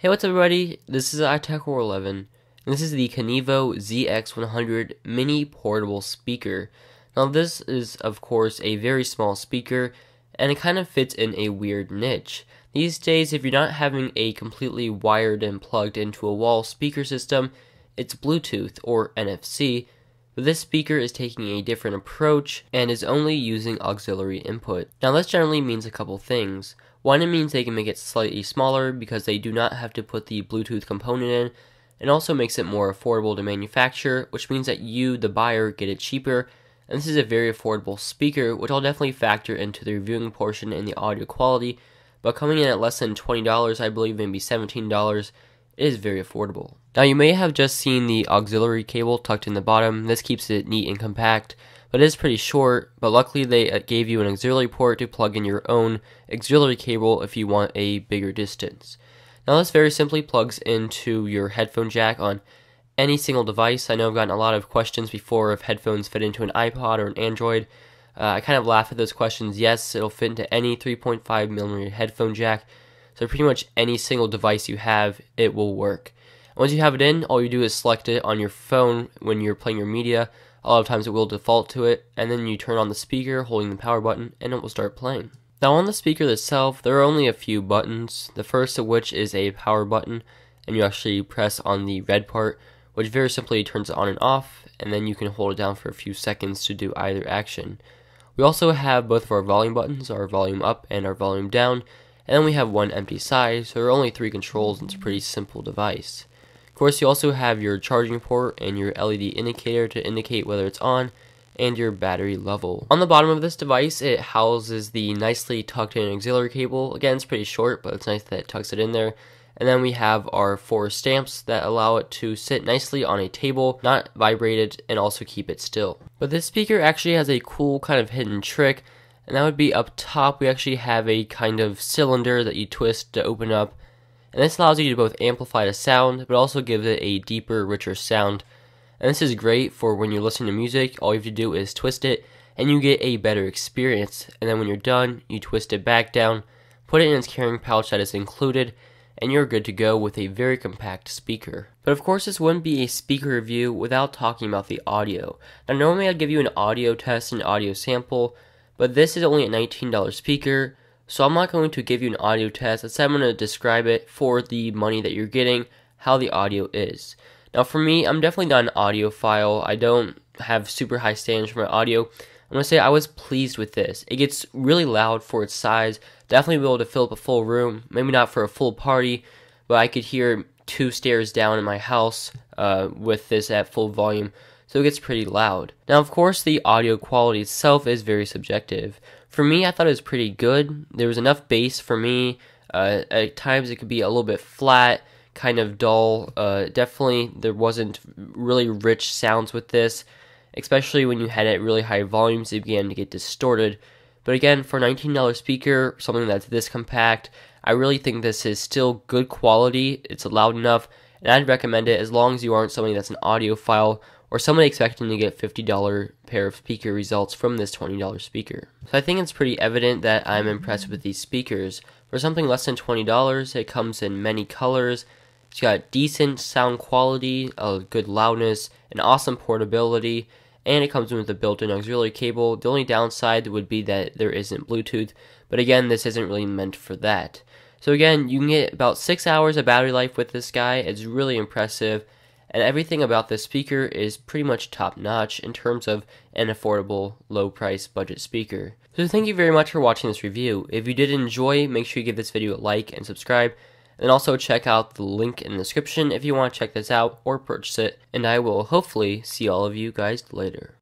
Hey, what's up everybody? This is iTech411, and this is the Kinivo ZX100 mini portable speaker. Now this is of course a very small speaker, and it kind of fits in a weird niche. These days, if you're not having a completely wired and plugged into a wall speaker system, it's Bluetooth or NFC, but this speaker is taking a different approach and is only using auxiliary input. Now this generally means a couple things. One, it means they can make it slightly smaller because they do not have to put the Bluetooth component in, and also makes it more affordable to manufacture, which means that you, the buyer, get it cheaper. And this is a very affordable speaker, which I'll definitely factor into the reviewing portion in the audio quality, but coming in at less than $20, I believe maybe $17, it is very affordable. Now you may have just seen the auxiliary cable tucked in the bottom. This keeps it neat and compact, but it is pretty short, but luckily they gave you an auxiliary port to plug in your own auxiliary cable if you want a bigger distance. Now this very simply plugs into your headphone jack on any single device. I know I've gotten a lot of questions before if headphones fit into an iPod or an Android. I kind of laugh at those questions. Yes, it'll fit into any 3.5mm headphone jack, so pretty much any single device you have, it will work. Once you have it in, all you do is select it on your phone when you're playing your media. A lot of times it will default to it, and then you turn on the speaker holding the power button and it will start playing. Now on the speaker itself, there are only a few buttons, the first of which is a power button, and you actually press on the red part, which very simply turns it on and off, and then you can hold it down for a few seconds to do either action. We also have both of our volume buttons, our volume up and our volume down, and then we have one empty side, so there are only 3 controls and it's a pretty simple device. Of course, you also have your charging port and your LED indicator to indicate whether it's on, and your battery level. On the bottom of this device, it houses the nicely tucked in auxiliary cable. Again, it's pretty short, but it's nice that it tucks it in there. And then we have our 4 stamps that allow it to sit nicely on a table, not vibrated, and also keep it still. But this speaker actually has a cool kind of hidden trick, and that would be up top we actually have a kind of cylinder that you twist to open up, and this allows you to both amplify the sound, but also gives it a deeper, richer sound. And this is great for when you're listening to music. All you have to do is twist it, and you get a better experience. And then when you're done, you twist it back down, put it in its carrying pouch that is included, and you're good to go with a very compact speaker. But of course, this wouldn't be a speaker review without talking about the audio. Now normally I'd give you an audio test and audio sample, but this is only a $19 speaker, so I'm not going to give you an audio test. Instead, I'm going to describe it for the money that you're getting, how the audio is. Now for me, I'm definitely not an audiophile. I don't have super high standards for my audio. I'm going to say I was pleased with this. It gets really loud for its size. Definitely be able to fill up a full room. Maybe not for a full party, but I could hear 2 stairs down in my house with this at full volume. So it gets pretty loud. Now of course the audio quality itself is very subjective. For me, I thought it was pretty good. There was enough bass for me. At times it could be a little bit flat, kind of dull. Definitely there wasn't really rich sounds with this, especially when you had it at really high volumes, it began to get distorted. But again, for a $19 speaker, something that's this compact, I really think this is still good quality. It's loud enough, and I'd recommend it as long as you aren't somebody that's an audiophile or somebody expecting to get $50 pair of speaker results from this $20 speaker. So I think it's pretty evident that I'm impressed with these speakers. For something less than $20, it comes in many colors. It's got decent sound quality, a good loudness, an awesome portability, and it comes with a built-in auxiliary cable. The only downside would be that there isn't Bluetooth, but again, this isn't really meant for that. So again, you can get about 6 hours of battery life with this guy. It's really impressive, and everything about this speaker is pretty much top-notch in terms of an affordable, low-price budget speaker. So thank you very much for watching this review. If you did enjoy, make sure you give this video a like and subscribe. And also check out the link in the description if you want to check this out or purchase it. And I will hopefully see all of you guys later.